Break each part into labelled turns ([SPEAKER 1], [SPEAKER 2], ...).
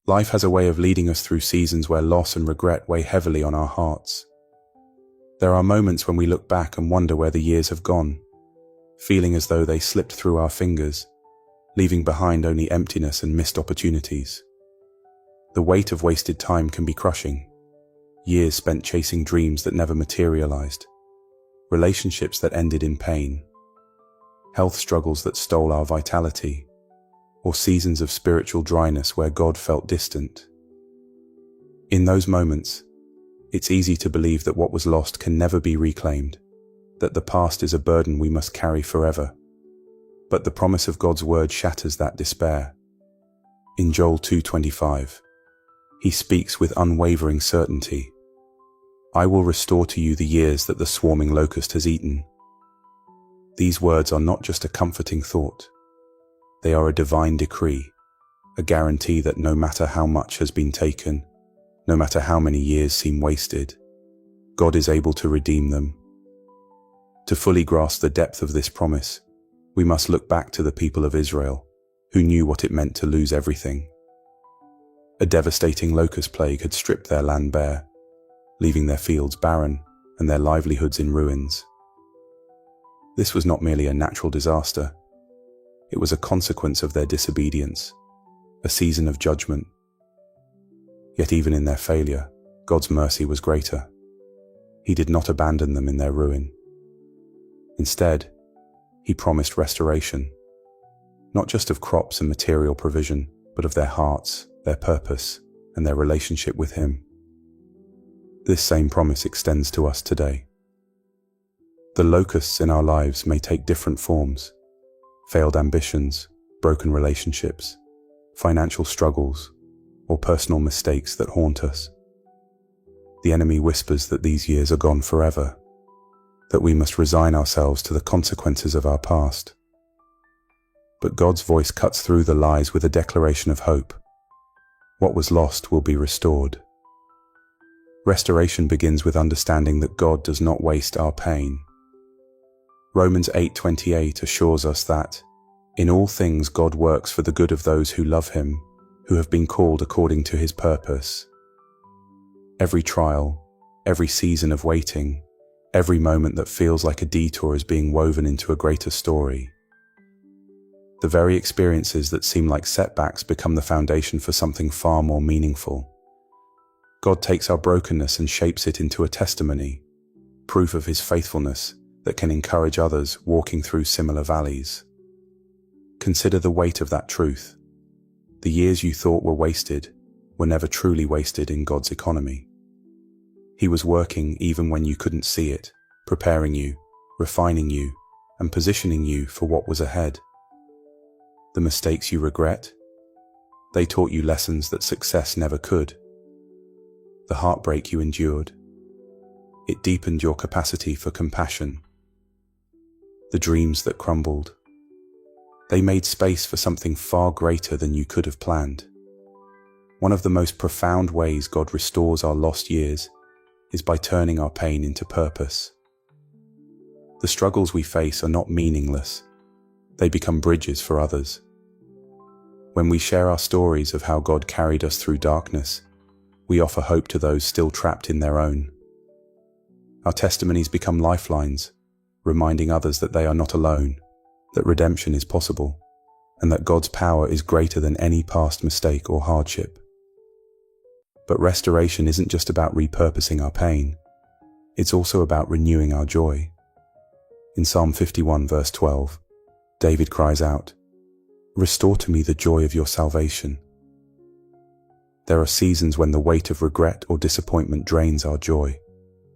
[SPEAKER 1] Life has a way of leading us through seasons where loss and regret weigh heavily on our hearts. There are moments when we look back and wonder where the years have gone, feeling as though they slipped through our fingers, leaving behind only emptiness and missed opportunities. The weight of wasted time can be crushing. Years spent chasing dreams that never materialized, relationships that ended in pain, health struggles that stole our vitality, or seasons of spiritual dryness where God felt distant. In those moments, it's easy to believe that what was lost can never be reclaimed, that the past is a burden we must carry forever. But the promise of God's word shatters that despair. In Joel 2:25, he speaks with unwavering certainty, "I will restore to you the years that the swarming locust has eaten." These words are not just a comforting thought. They are a divine decree, a guarantee that no matter how much has been taken, no matter how many years seem wasted, God is able to redeem them. To fully grasp the depth of this promise, we must look back to the people of Israel, who knew what it meant to lose everything. A devastating locust plague had stripped their land bare, leaving their fields barren and their livelihoods in ruins. This was not merely a natural disaster. It was a consequence of their disobedience, a season of judgment. Yet even in their failure, God's mercy was greater. He did not abandon them in their ruin. Instead, he promised restoration, not just of crops and material provision, but of their hearts, their purpose, and their relationship with him. This same promise extends to us today. The locusts in our lives may take different forms: failed ambitions, broken relationships, financial struggles, or personal mistakes that haunt us. The enemy whispers that these years are gone forever, that we must resign ourselves to the consequences of our past. But God's voice cuts through the lies with a declaration of hope. What was lost will be restored. Restoration begins with understanding that God does not waste our pain. Romans 8:28 assures us that, "In all things God works for the good of those who love him, who have been called according to his purpose." Every trial, every season of waiting, every moment that feels like a detour is being woven into a greater story. The very experiences that seem like setbacks become the foundation for something far more meaningful. God takes our brokenness and shapes it into a testimony, proof of his faithfulness that can encourage others walking through similar valleys. Consider the weight of that truth. The years you thought were wasted were never truly wasted in God's economy. He was working even when you couldn't see it, preparing you, refining you, and positioning you for what was ahead. The mistakes you regret, they taught you lessons that success never could. The heartbreak you endured, it deepened your capacity for compassion. The dreams that crumbled, they made space for something far greater than you could have planned. One of the most profound ways God restores our lost years is by turning our pain into purpose. The struggles we face are not meaningless. They become bridges for others. When we share our stories of how God carried us through darkness, we offer hope to those still trapped in their own. Our testimonies become lifelines, reminding others that they are not alone, that redemption is possible, and that God's power is greater than any past mistake or hardship. But restoration isn't just about repurposing our pain. It's also about renewing our joy. In Psalm 51 verse 12, David cries out, "Restore to me the joy of your salvation." There are seasons when the weight of regret or disappointment drains our joy,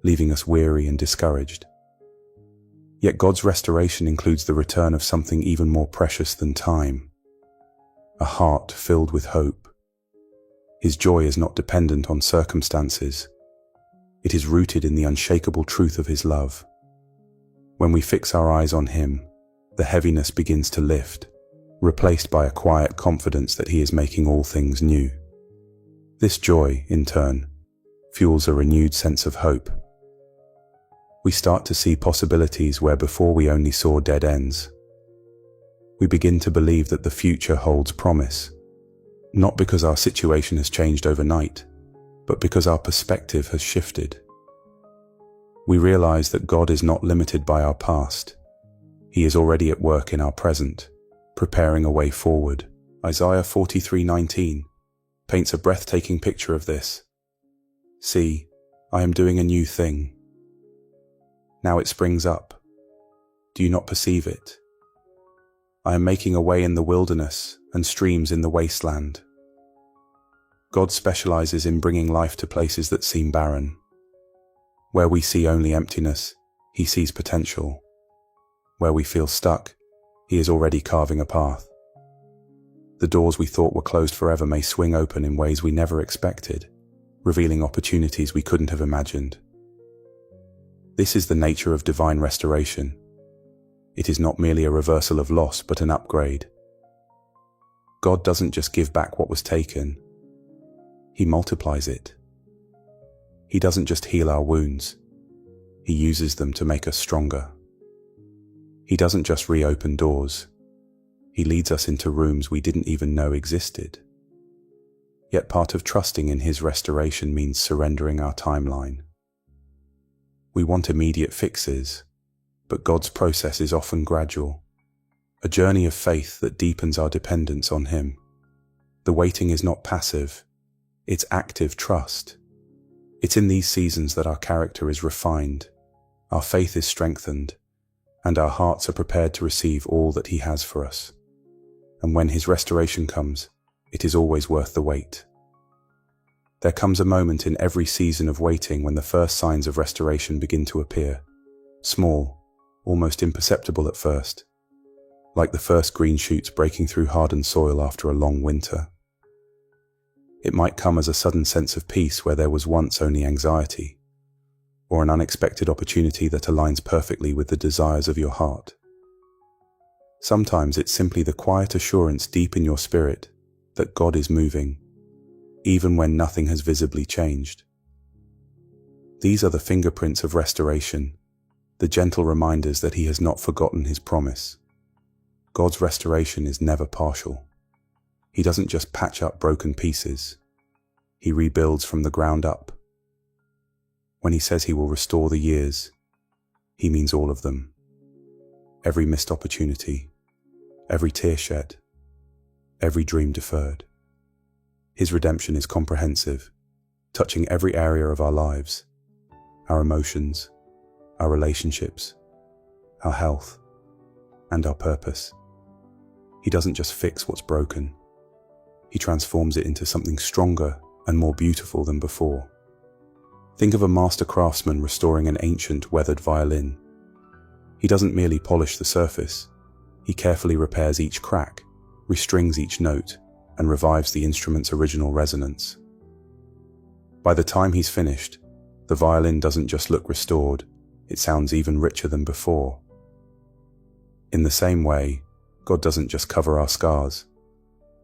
[SPEAKER 1] leaving us weary and discouraged. Yet God's restoration includes the return of something even more precious than time: a heart filled with hope. His joy is not dependent on circumstances. It is rooted in the unshakable truth of his love. When we fix our eyes on him, the heaviness begins to lift, replaced by a quiet confidence that he is making all things new. This joy, in turn, fuels a renewed sense of hope. We start to see possibilities where before we only saw dead ends. We begin to believe that the future holds promise. Not because our situation has changed overnight, but because our perspective has shifted. We realize that God is not limited by our past. He is already at work in our present, preparing a way forward. Isaiah 43:19 paints a breathtaking picture of this. See, I am doing a new thing. Now it springs up. Do you not perceive it? I am making a way in the wilderness and streams in the wasteland. God specializes in bringing life to places that seem barren. Where we see only emptiness, He sees potential. Where we feel stuck, He is already carving a path. The doors we thought were closed forever may swing open in ways we never expected, revealing opportunities we couldn't have imagined. This is the nature of divine restoration. It is not merely a reversal of loss, but an upgrade. God doesn't just give back what was taken. He multiplies it. He doesn't just heal our wounds. He uses them to make us stronger. He doesn't just reopen doors. He leads us into rooms we didn't even know existed. Yet part of trusting in His restoration means surrendering our timeline. We want immediate fixes, but God's process is often gradual, a journey of faith that deepens our dependence on Him. The waiting is not passive, it's active trust. It's in these seasons that our character is refined, our faith is strengthened, and our hearts are prepared to receive all that He has for us. And when His restoration comes, it is always worth the wait. There comes a moment in every season of waiting when the first signs of restoration begin to appear, small, almost imperceptible at first, like the first green shoots breaking through hardened soil after a long winter. It might come as a sudden sense of peace where there was once only anxiety, or an unexpected opportunity that aligns perfectly with the desires of your heart. Sometimes it's simply the quiet assurance deep in your spirit that God is moving, even when nothing has visibly changed. These are the fingerprints of restoration, the gentle reminders that He has not forgotten His promise. God's restoration is never partial. He doesn't just patch up broken pieces. He rebuilds from the ground up. When He says He will restore the years, He means all of them. Every missed opportunity, every tear shed, every dream deferred. His redemption is comprehensive, touching every area of our lives, our emotions, our relationships, our health, and our purpose. He doesn't just fix what's broken. He transforms it into something stronger and more beautiful than before. Think of a master craftsman restoring an ancient, weathered violin. He doesn't merely polish the surface. He carefully repairs each crack, restrings each note, and revives the instrument's original resonance. By the time he's finished, the violin doesn't just look restored, it sounds even richer than before. In the same way, God doesn't just cover our scars.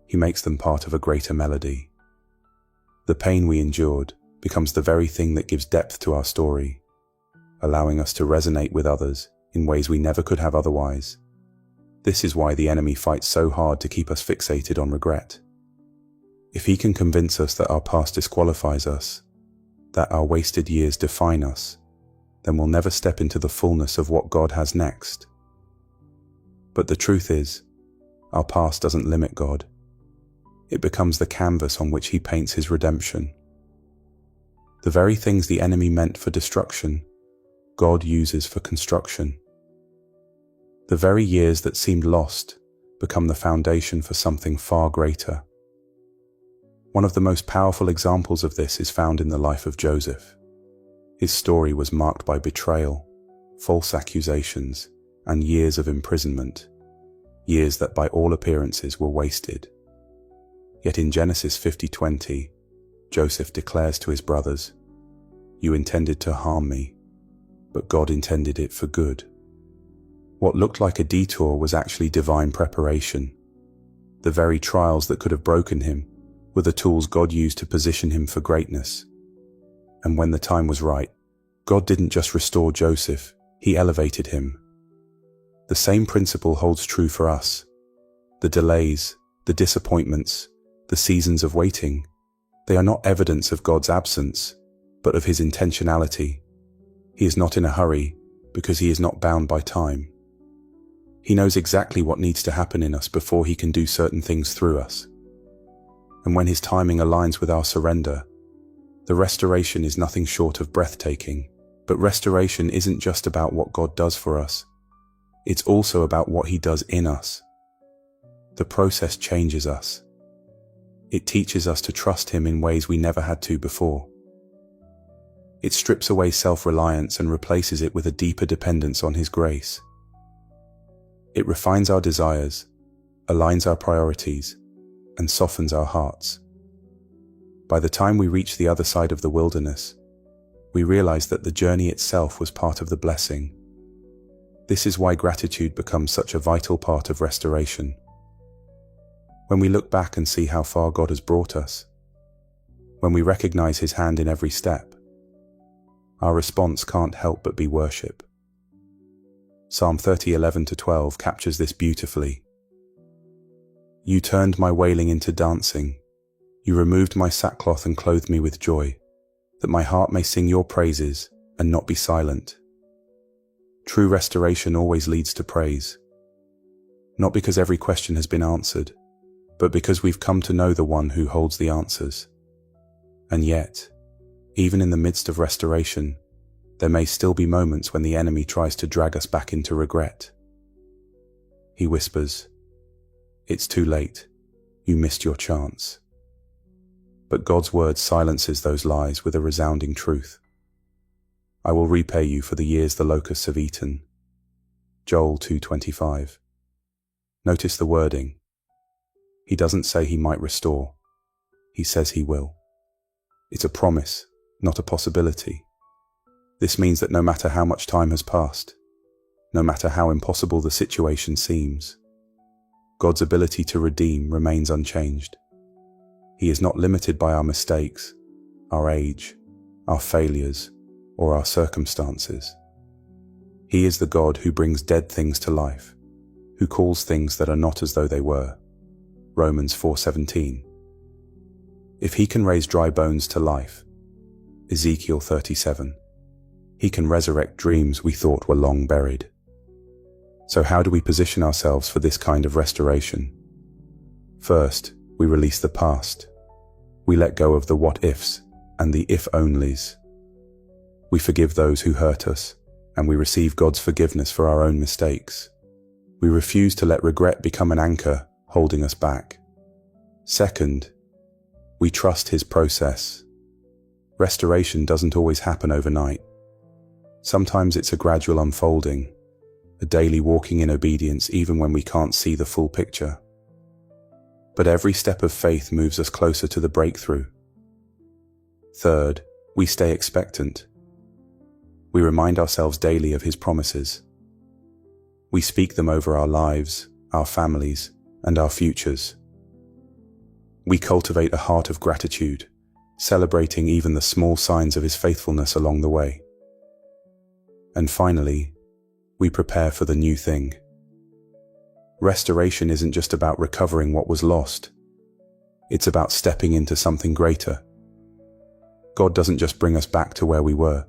[SPEAKER 1] He makes them part of a greater melody. The pain we endured becomes the very thing that gives depth to our story, allowing us to resonate with others in ways we never could have otherwise. This is why the enemy fights so hard to keep us fixated on regret. If he can convince us that our past disqualifies us, that our wasted years define us, then we'll never step into the fullness of what God has next. But the truth is, our past doesn't limit God. It becomes the canvas on which He paints His redemption. The very things the enemy meant for destruction, God uses for construction. The very years that seemed lost become the foundation for something far greater. One of the most powerful examples of this is found in the life of Joseph. His story was marked by betrayal, false accusations, and years of imprisonment, years that by all appearances were wasted. Yet in Genesis 50:20, Joseph declares to his brothers, "You intended to harm me, but God intended it for good." What looked like a detour was actually divine preparation. The very trials that could have broken him were the tools God used to position him for greatness. And when the time was right, God didn't just restore Joseph, He elevated him. The same principle holds true for us. The delays, the disappointments, The seasons of waiting, they are not evidence of God's absence, but of his intentionality. He is not in a hurry because he is not bound by time. He knows exactly what needs to happen in us before he can do certain things through us. And when his timing aligns with our surrender, the restoration is nothing short of breathtaking. But restoration isn't just about what God does for us. It's also about what he does in us. The process changes us. It teaches us to trust him in ways we never had to before. It strips away self-reliance and replaces it with a deeper dependence on his grace. It refines our desires, aligns our priorities, and softens our hearts. By the time we reach the other side of the wilderness, we realize that the journey itself was part of the blessing. This is why gratitude becomes such a vital part of restoration. When we look back and see how far God has brought us, when we recognize his hand in every step, our response can't help but be worship. Psalm 30:11-12 captures this beautifully. You turned my wailing into dancing. You removed my sackcloth and clothed me with joy, that my heart may sing your praises and not be silent. True restoration always leads to praise. Not because every question has been answered, but because we've come to know the one who holds the answers. And yet, even in the midst of restoration, there may still be moments when the enemy tries to drag us back into regret. He whispers, "It's too late. You missed your chance." But God's word silences those lies with a resounding truth. I will repay you for the years the locusts have eaten. Joel 2:25. Notice the wording. He doesn't say he might restore. He says he will. It's a promise, not a possibility. This means that no matter how much time has passed, no matter how impossible the situation seems, God's ability to redeem remains unchanged. He is not limited by our mistakes, our age, our failures, or our circumstances. He is the God who brings dead things to life, who calls things that are not as though they were. Romans 4:17. If he can raise dry bones to life, Ezekiel 37, he can resurrect dreams we thought were long buried. So how do we position ourselves for this kind of restoration? First, we release the past. We let go of the what-ifs and the if-onlys. We forgive those who hurt us, and we receive God's forgiveness for our own mistakes. We refuse to let regret become an anchor holding us back. Second, we trust his process. Restoration doesn't always happen overnight. Sometimes it's a gradual unfolding, a daily walking in obedience even when we can't see the full picture. But every step of faith moves us closer to the breakthrough. Third, we stay expectant. We remind ourselves daily of his promises. We speak them over our lives, our families, and our futures. We cultivate a heart of gratitude, celebrating even the small signs of his faithfulness along the way. And finally, we prepare for the new thing. Restoration isn't just about recovering what was lost. It's about stepping into something greater. God doesn't just bring us back to where we were.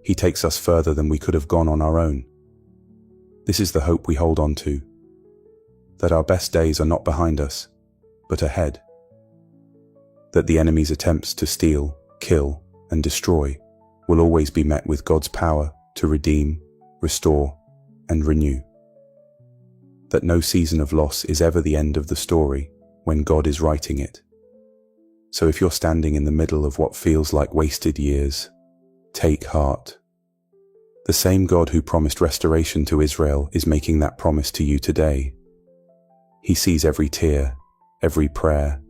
[SPEAKER 1] He takes us further than we could have gone on our own. This is the hope we hold on to, that our best days are not behind us, but ahead. That the enemy's attempts to steal, kill, and destroy will always be met with God's power to redeem, restore, and renew. That no season of loss is ever the end of the story when God is writing it. So if you're standing in the middle of what feels like wasted years, take heart. The same God who promised restoration to Israel is making that promise to you today. He sees every tear, every prayer,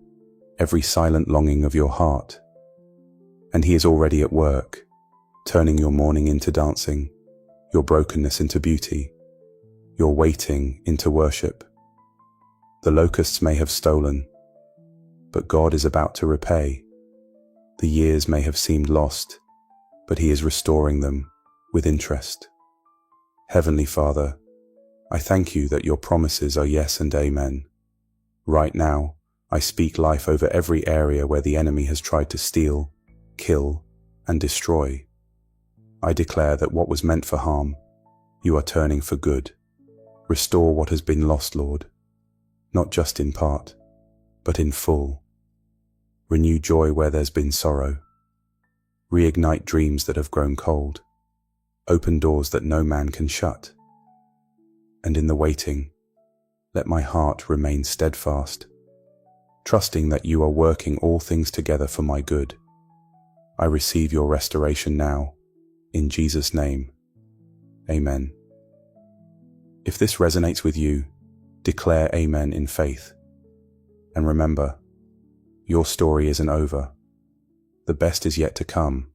[SPEAKER 1] every silent longing of your heart. And he is already at work, turning your mourning into dancing, your brokenness into beauty, your waiting into worship. The locusts may have stolen, but God is about to repay. The years may have seemed lost, but he is restoring them with interest. Heavenly Father, I thank you that your promises are yes and amen. Right now, I speak life over every area where the enemy has tried to steal, kill, and destroy. I declare that what was meant for harm, you are turning for good. Restore what has been lost, Lord, not just in part, but in full. Renew joy where there's been sorrow. Reignite dreams that have grown cold. Open doors that no man can shut. And in the waiting, let my heart remain steadfast, trusting that you are working all things together for my good. I receive your restoration now, in Jesus' name. Amen. If this resonates with you, declare Amen in faith. And remember, your story isn't over. The best is yet to come.